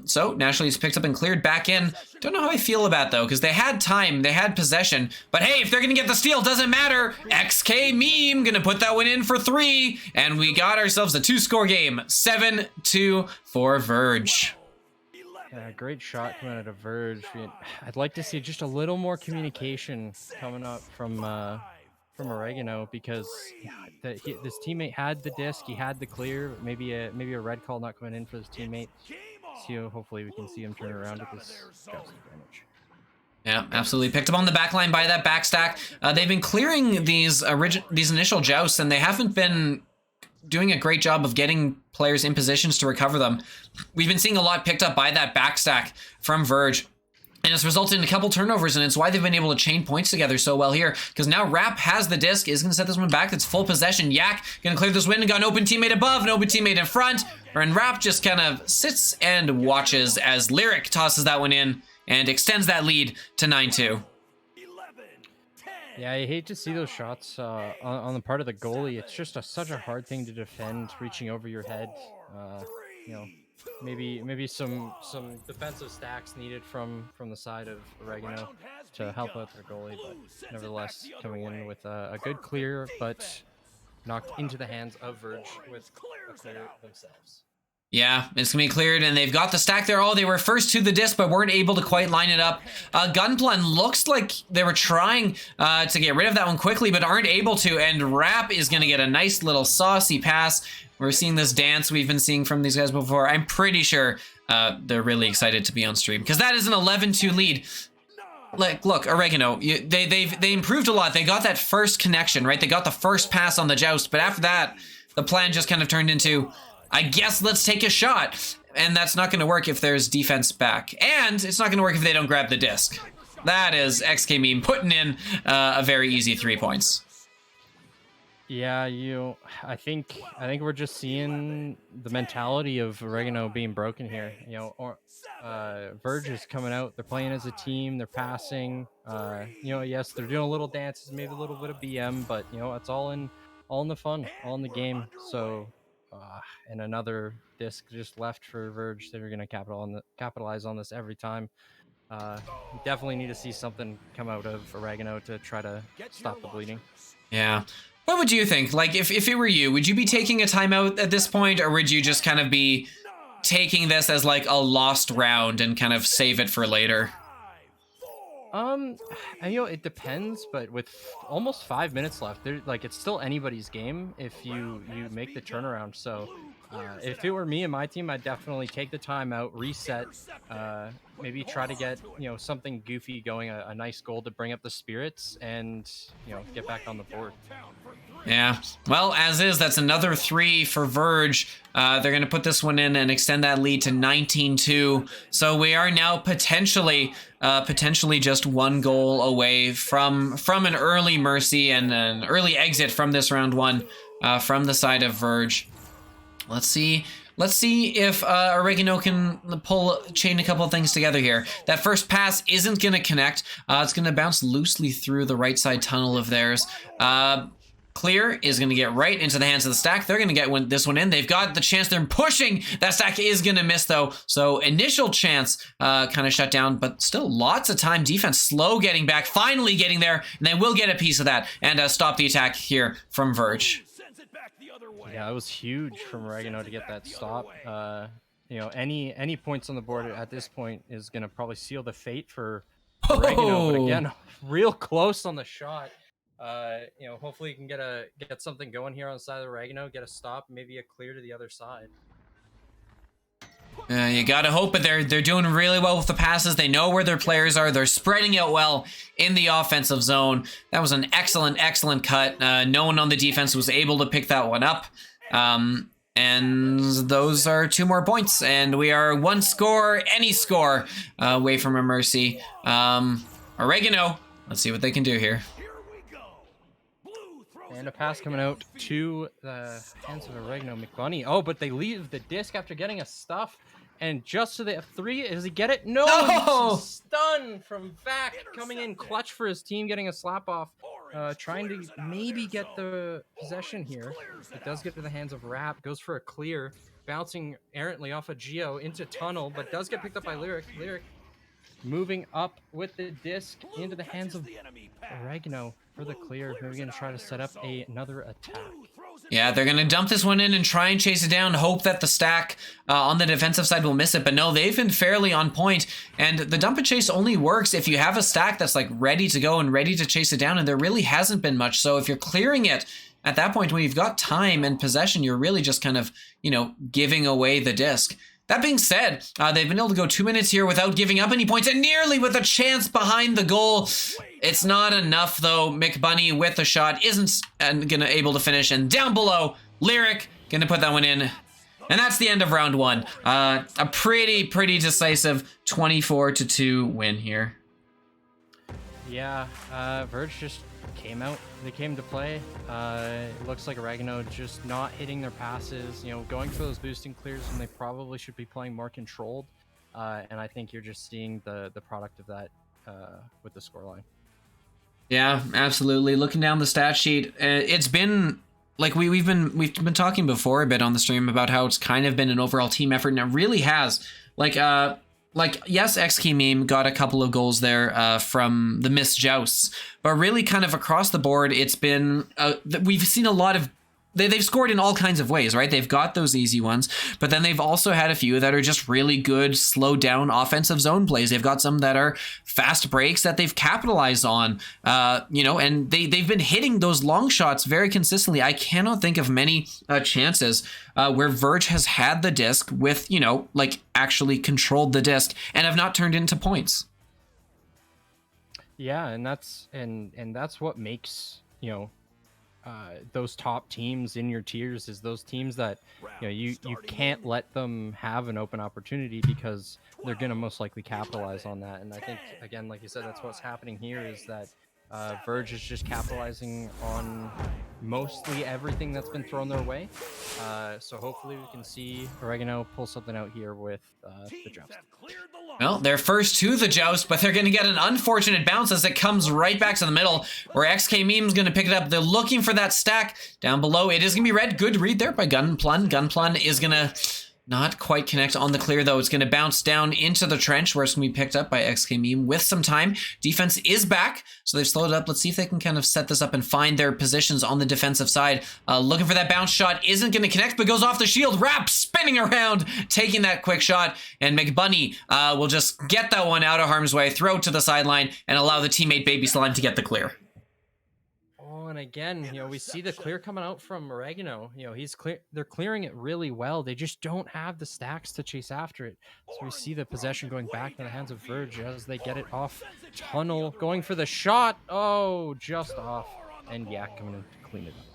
So naturally, it's picked up and cleared back in. Don't know how I feel about though, because they had time, they had possession. But hey, if they're going to get the steal, doesn't matter. XK Meme going to put that one in for 3, and we got ourselves a 2-score game. 7-2 for Verge. Yeah, great shot coming out of Verge. I'd like to see just a little more communication coming up from Oregano, because this teammate had the disc, he had the clear. Maybe a red call not coming in for his teammate. So hopefully we can see him turn around with this joust advantage. Yeah, absolutely. Picked up on the back line by that backstack. They've been clearing these initial jousts, and they haven't been doing a great job of getting players in positions to recover them. We've been seeing a lot picked up by that backstack from Verge, and it's resulted in a couple turnovers, and it's why they've been able to chain points together so well here, because now Rap has the disc, is going to set this one back. That's full possession. Yak going to clear this win and got an open teammate above, an open teammate in front, and Rap just kind of sits and watches as Lyric tosses that one in and extends that lead to 9-2. Yeah, I hate to see those shots on the part of the goalie. It's just such a hard thing to defend, reaching over your head. You know, maybe some defensive stacks needed from the side of Oregano to help out their goalie, but nevertheless coming in with a good clear, but knocked into the hands of Verge with a clear themselves. Yeah, it's going to be cleared, and they've got the stack there. Oh, they were first to the disc, but weren't able to quite line it up. Gunplan looks like they were trying to get rid of that one quickly, but aren't able to, and Rap is going to get a nice little saucy pass. We're seeing this dance we've been seeing from these guys before. I'm pretty sure they're really excited to be on stream, because that is an 11-2 lead. Like, look, Oregano, they improved a lot. They got that first connection, right? They got the first pass on the joust, but after that, the plan just kind of turned into, I guess let's take a shot. And that's not going to work if there's defense back. And it's not going to work if they don't grab the disc. That is XK Meme putting in a very easy 3 points. Yeah, I think we're just seeing the mentality of Oregano being broken here. You know, Verge is coming out. They're playing as a team. They're passing. You know, yes, they're doing a little dances, maybe a little bit of BM, but you know, it's all in the fun, all in the game. So. And another disc just left for Verge. They're going to capitalize on this every time. We definitely need to see something come out of Oregano to try to stop the bleeding. Yeah. What would you think? Like, if it were you, would you be taking a timeout at this point, or would you just kind of be taking this as like a lost round and kind of save it for later? You know, it depends, but with almost 5 minutes left, it's still anybody's game if you make the turnaround. So, if it were me and my team, I'd definitely take the time out, reset, maybe try to get, you know, something goofy going, a nice goal to bring up the spirits, and you know, get back on the board. Yeah, well, as is, that's another 3 for Verge. They're going to put this one in and extend that lead to 19-2. So we are now potentially just 1 goal away from an early mercy and an early exit from this round 1 from the side of Verge. Let's see if Oregano can chain a couple of things together here. That first pass isn't going to connect. It's going to bounce loosely through the right side tunnel of theirs. Clear is going to get right into the hands of the stack. They're going to get this one in. They've got the chance. They're pushing. That stack is going to miss, though. So initial chance kind of shut down, but still lots of time. Defense slow getting back, finally getting there, and they will get a piece of that and stop the attack here from Verge. Yeah, it was huge from Oregano to get that stop. You know, any points on the board at this point is going to probably seal the fate for Oregano. But again, real close on the shot. You know, hopefully you can get something going here on the side of Oregano, get a stop, maybe a clear to the other side. You gotta hope, but they're doing really well with the passes. They know where their players are. They're spreading out well in the offensive zone. That was an excellent cut. No one on the defense was able to pick that one up. And those are 2 more points, and we are 1 score, any score, away from a mercy. Oregano, let's see what they can do here. And a pass coming out to the hands of Oregano. McBunny. Oh, but they leave the disc after getting a stuff. And just to the 3, does he get it? No! No! Stun from Vac coming in clutch for his team, getting a slap off. Trying to maybe get the possession here. It does get to the hands of Rap, goes for a clear, bouncing errantly off of Geo into tunnel, but does get picked up by Lyric. Lyric moving up with the disc into the hands of Oregano for the clear. They're going to try to set up another attack. Yeah, they're going to dump this one in and try and chase it down, hope that the stack on the defensive side will miss it. But no, they've been fairly on point. And the dump and chase only works if you have a stack that's like ready to go and ready to chase it down. And there really hasn't been much. So if you're clearing it at that point, when you've got time and possession, you're really just kind of, you know, giving away the disc. That being said, they've been able to go 2 minutes here without giving up any points, and nearly with a chance behind the goal. It's not enough, though. McBunny with the shot isn't gonna able to finish, and down below, Lyric gonna put that one in. And that's the end of round 1. A pretty decisive 24-2 win here. Yeah, Verge just came out. They came to play. It looks like Oregano just not hitting their passes, you know, going for those boosting clears when they probably should be playing more controlled. And I think you're just seeing the product of that with the scoreline. Yeah, absolutely. Looking down the stat sheet, it's been like we've been talking before a bit on the stream about how it's kind of been an overall team effort, and it really has. Like, yes, XK Meme got a couple of goals there from the missed jousts, but really kind of across the board, it's been, we've seen a lot of, they've scored in all kinds of ways, right? They've got those easy ones, but then they've also had a few that are just really good, slow down offensive zone plays. They've got some that are fast breaks that they've capitalized on, you know, and they've been hitting those long shots very consistently. I cannot think of many chances where Verge has had the disc with, you know, like actually controlled the disc and have not turned into points. Yeah, and that's what makes, you know, those top teams in your tiers is those teams that, you know, you can't let them have an open opportunity because they're going to most likely capitalize on that. And I think, again, like you said, that's what's happening here is that Verge is just capitalizing on mostly everything that's been thrown their way. So hopefully we can see Oregano pull something out here with the joust. Well, they're first to the joust, but they're going to get an unfortunate bounce as it comes right back to the middle, where XK Meme's going to pick it up. They're looking for that stack down below. It is going to be red. Good read there by Gunplun. Gunplun is going to not quite connect on the clear, though. It's going to bounce down into the trench, where it's going to be picked up by XK Meme with some time. Defense is back, so they've slowed it up. Let's see if they can kind of set this up and find their positions on the defensive side. Looking for that bounce shot. Isn't going to connect, but goes off the shield. Rap spinning around, taking that quick shot, and McBunny will just get that one out of harm's way, throw it to the sideline, and allow the teammate Baby Slime to get the clear. And again, you know, we see the clear coming out from Oregano. You know, they're clearing it really well. They just don't have the stacks to chase after it. So we see the possession going back to the hands of Verge as they get it off tunnel, going for the shot. Oh, just off. And Yak coming in to clean it up.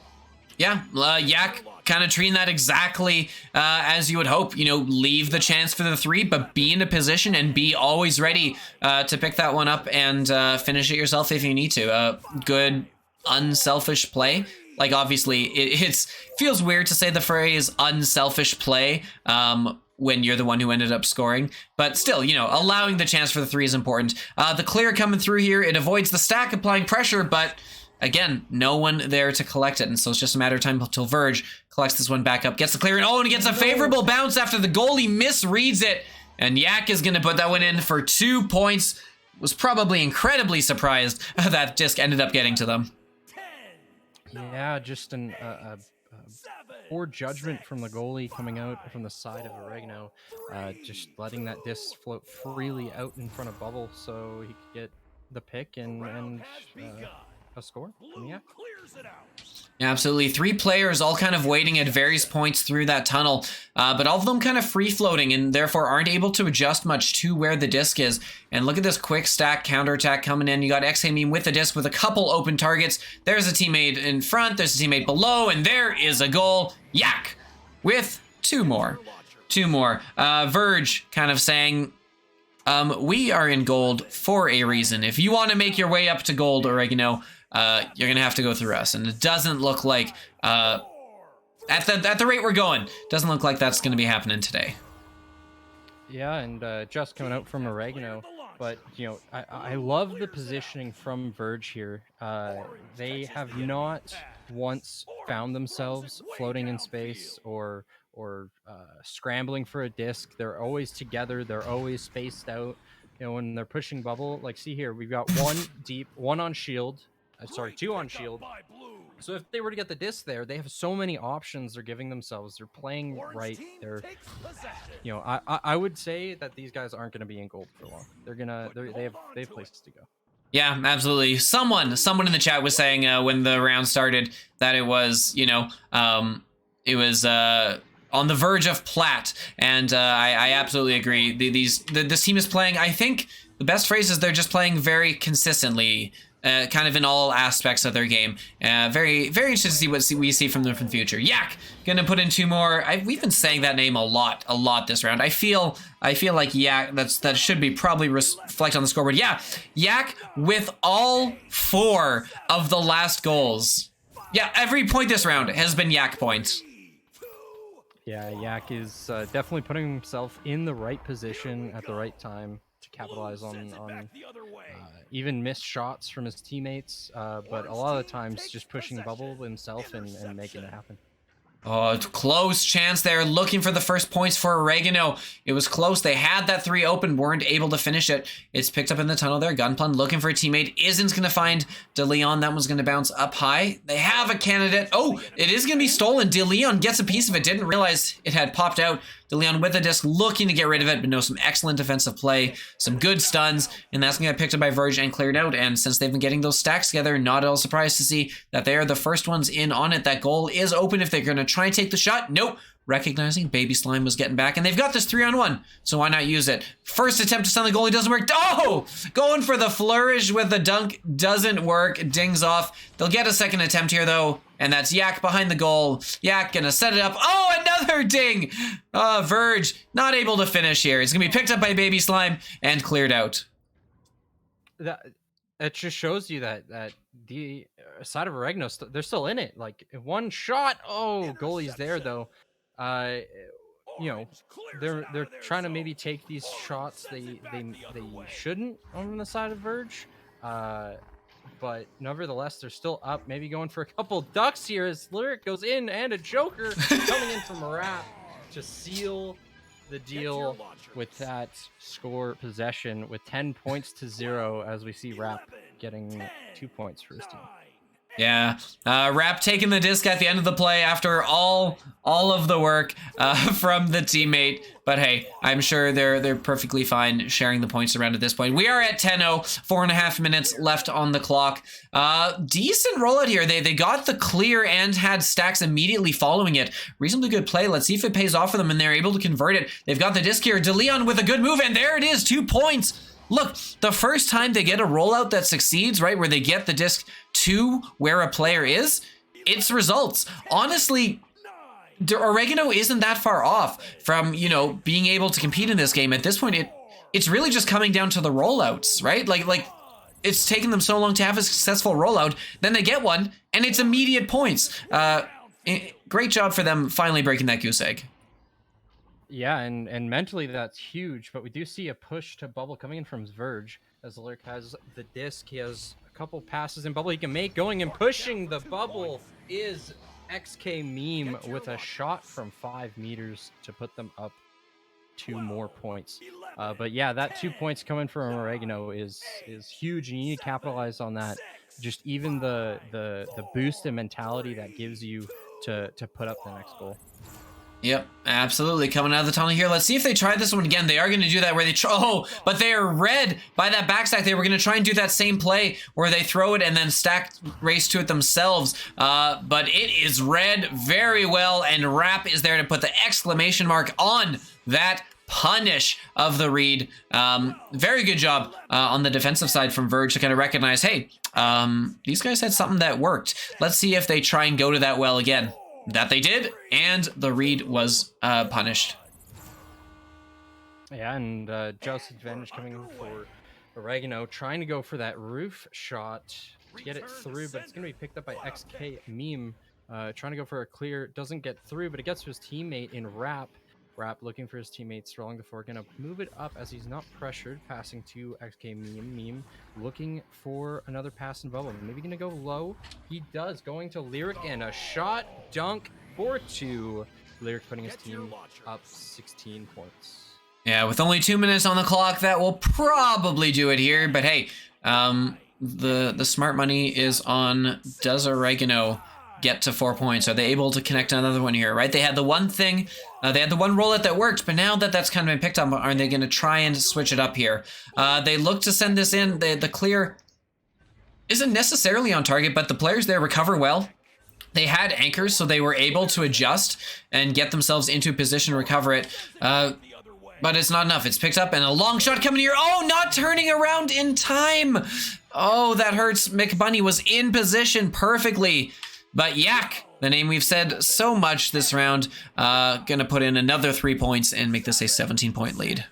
Yeah, Yak kind of treating that exactly as you would hope. You know, leave the chance for the 3, but be in a position and be always ready to pick that one up and finish it yourself if you need to. Good unselfish play. Like, obviously it feels weird to say the phrase unselfish play when you're the one who ended up scoring, but still, you know, allowing the chance for the 3 is important. The clear coming through here, it avoids the stack applying pressure, but again, no one there to collect it, and so it's just a matter of time until Verge collects this one back up, gets the clear, and he gets a favorable bounce after the goalie misreads it, and Yak is going to put that one in for 2 points. Was probably incredibly surprised that disc ended up getting to them. Yeah, just a poor judgment from the goalie coming out from the side of Oregano, just letting that disc float freely out in front of Bubble so he could get the pick and a score. Yeah. Yeah, absolutely. 3 players all kind of waiting at various points through that tunnel, but all of them kind of free-floating and therefore aren't able to adjust much to where the disc is. And look at this quick stack counterattack coming in. You got XK with the disc with a couple open targets. There's a teammate in front, there's a teammate below, and there is a goal. Yak with 2 more. 2 more. Verge kind of saying, we are in gold for a reason. If you want to make your way up to gold, Oregano, you're gonna have to go through us, and it doesn't look like at the rate we're going, doesn't look like that's gonna be happening today. Yeah, and just coming out from Oregano. But, you know, I love the positioning from Verge here. They have not once found themselves floating in space or scrambling for a disc. They're always together. They're always spaced out. You know, when they're pushing bubble, like see here, we've got one deep, one on shield. Sorry, two on shield. So if they were to get the disc there, they have so many options they're giving themselves. They're playing right. They're, you know, I would say that these guys aren't going to be in gold for long. They have places to go. Yeah, absolutely. Someone in the chat was saying when the round started that it was, you know, it was on the verge of plat, and I absolutely agree. This team is playing. I think the best phrase is they're just playing very consistently. Kind of in all aspects of their game. Very, very interested to see what we see from them in the future. Yak, gonna put in 2 more. We've been saying that name a lot this round. I feel like Yak, that should be probably reflect on the scoreboard. Yeah, Yak with all 4 of the last goals. Yeah, every point this round has been Yak points. Yeah, Yak is definitely putting himself in the right position at the right time to capitalize on even missed shots from his teammates, but a lot of the times just pushing bubble himself and making it happen. Oh, close chance there, looking for the first points for Oregano. It was close. They had that 3 open, weren't able to finish it. It's picked up in the tunnel there. Gunplan looking for a teammate. Isn't going to find DeLeon. That one's going to bounce up high. They have a candidate. Oh, it is going to be stolen. DeLeon gets a piece of it. Didn't realize it had popped out. DeLeon with the disc, looking to get rid of it, but no, some excellent defensive play, some good stuns, and that's going to get picked up by Verge and cleared out. And since they've been getting those stacks together, not at all surprised to see that they are the first ones in on it. That goal is open if they're going to try and take the shot. Nope. Recognizing Baby Slime was getting back, and they've got this 3-on-1, so why not use it? First attempt to stun the goalie doesn't work. Oh! Going for the flourish with the dunk doesn't work. Dings off. They'll get a second attempt here, though, and that's Yak behind the goal. Yak gonna set it up. Oh, another ding! Verge not able to finish here. It's gonna be picked up by Baby Slime and cleared out. It just shows you that the side of Oregano, they're still in it. Like one shot. Oh, goalie's there though. You know, they're trying to maybe take these shots they shouldn't on the side of Verge. But nevertheless, they're still up. Maybe going for a couple ducks here as Lyric goes in, and a Joker coming in from Rap to seal the deal with that score possession with 10 points to 0 as we see Rap getting 2 points for his team. Yeah, Rap taking the disc at the end of the play after all of the work from the teammate. But hey, I'm sure they're perfectly fine sharing the points around at this point. We are at 10-0, 4.5 minutes left on the clock. Decent rollout here. They got the clear and had stacks immediately following it. Reasonably good play. Let's see if it pays off for them, and they're able to convert it. They've got the disc here. DeLeon with a good move, and there it is, 2 points. Look, the first time they get a rollout that succeeds, right, where they get the disc to where a player is, it's results. Honestly, Oregano isn't that far off from, you know, being able to compete in this game. At this point, it's really just coming down to the rollouts, right? Like it's taken them so long to have a successful rollout, then they get one, and it's immediate points. Great job for them finally breaking that goose egg. Yeah, and mentally that's huge, but we do see a push to bubble coming in from Verge as Lyric has the disc. He has a couple passes in bubble he can make. Going and pushing the bubble is XK Meme with a shot from 5 meters to put them up 2 more points. But yeah, that 2 points coming from Oregano is huge, and you need to capitalize on that. Just even the boost and mentality that gives you to put up the next goal. Yep, absolutely. Coming out of the tunnel here. Let's see if they try this one again. They are going to do that where they but they are red by that backstack. They were going to try and do that same play where they throw it and then stack race to it themselves. But it is red very well, and Rap is there to put the exclamation mark on that punish of the read. Very good job on the defensive side from Verge to kind of recognize, hey, these guys had something that worked. Let's see if they try and go to that well again. That they did, and the read was punished. Yeah, and Joust advantage coming in for Oregano, trying to go for that roof shot to get it through, but it's going to be picked up by XK Meme. Trying to go for a clear, doesn't get through, but it gets to his teammate in Rap. Rap looking for his teammates, rolling the fork, gonna move it up as he's not pressured, passing to XK Meme, looking for another pass in bubble. Maybe gonna go low. He does, going to Lyric, and a shot dunk for 2. Lyric putting his team up 16 points. Yeah, with only 2 minutes on the clock, that will probably do it here. But hey, the smart money is on, does Oregano get to 4 points? Are they able to connect another one here, right? They had the one thing, they had the one rollout that worked, but now that that's kind of been picked up, are they going to try and switch it up here? They look to send this in. The clear isn't necessarily on target, but the players there recover well. They had anchors, so they were able to adjust and get themselves into position to recover it. But it's not enough. It's picked up, and a long shot coming here. Oh, not turning around in time. Oh, that hurts. McBunny was in position perfectly. But Yak, the name we've said so much this round, gonna put in another 3 points and make this a 17-point lead.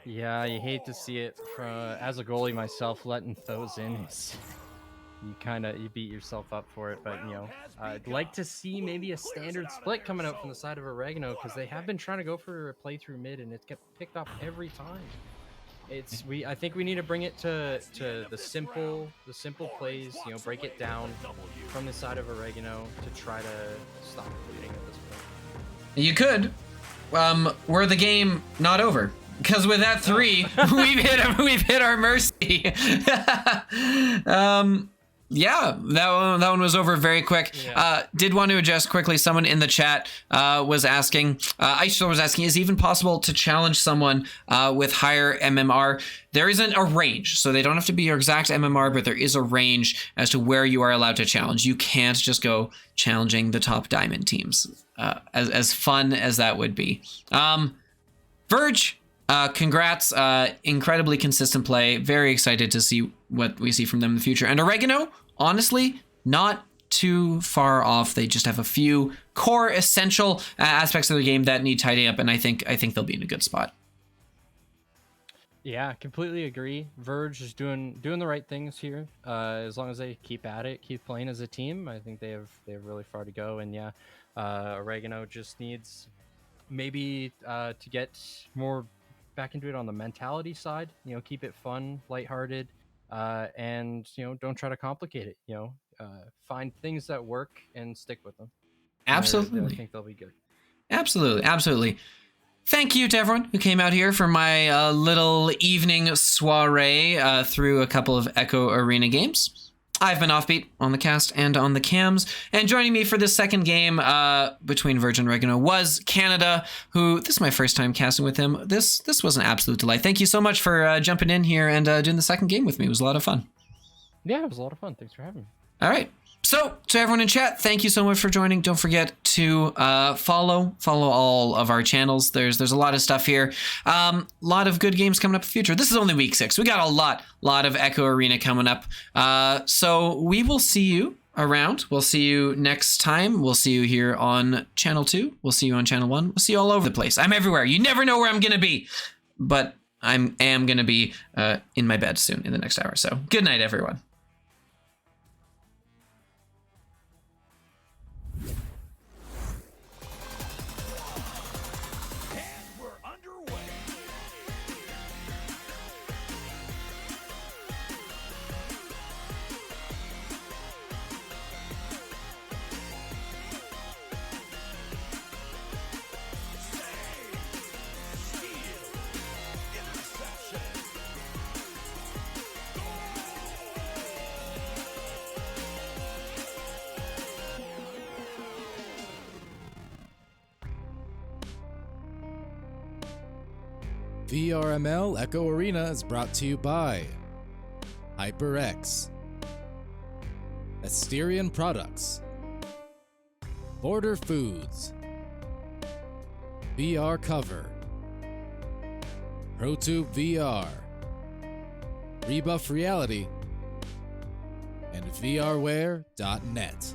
Yeah, you hate to see it. As a goalie myself, letting those in, you beat yourself up for it. But, you know, I'd like to see maybe a standard split coming out from the side of Oregano, because they have been trying to go for a play through mid, and it's get picked up every time. I think we need to bring it to the simple plays, you know, break it down from the side of Oregano to try to stop bleeding at this point. You could. Were the game not over? Because with that 3, we've hit our mercy. Yeah, that one was over very quick. Yeah. Did want to address quickly, someone in the chat was asking, Aishel was asking, is it even possible to challenge someone with higher MMR? There isn't a range, so they don't have to be your exact MMR, but there is a range as to where you are allowed to challenge. You can't just go challenging the top diamond teams, as fun as that would be. Verge, congrats, incredibly consistent play. Very excited to see what we see from them in the future. And Oregano, honestly, not too far off. They just have a few core essential aspects of the game that need tidying up, and I think they'll be in a good spot. Yeah, completely agree. Verge is doing the right things here. As long as they keep at it, keep playing as a team, I think they have really far to go. And yeah, Oregano just needs maybe to get more back into it on the mentality side. You know, keep it fun, lighthearted. And, you know, don't try to complicate it, you know, find things that work and stick with them. Absolutely. I think they'll be good. Absolutely. Thank you to everyone who came out here for my little evening soiree through a couple of Echo Arena games. I've been Offbeat on the cast and on the cams, and joining me for this second game between Verge and Oregano was Canada, who, this is my first time casting with him. This was an absolute delight. Thank you so much for jumping in here and doing the second game with me. It was a lot of fun. Yeah, it was a lot of fun. Thanks for having me. All right. So, to everyone in chat, thank you so much for joining. Don't forget to follow all of our channels. There's a lot of stuff here. Lot of good games coming up in the future. This is only week 6. We got a lot of Echo Arena coming up. So we will see you around. We'll see you next time. We'll see you here on Channel 2. We'll see you on Channel 1. We'll see you all over the place. I'm everywhere. You never know where I'm going to be. But I am going to be in my bed soon in the next hour. So good night, everyone. VRML Echo Arena is brought to you by HyperX, Asterion Products, Border Foods, VR Cover, ProTube VR, Rebuff Reality, and VRware.net.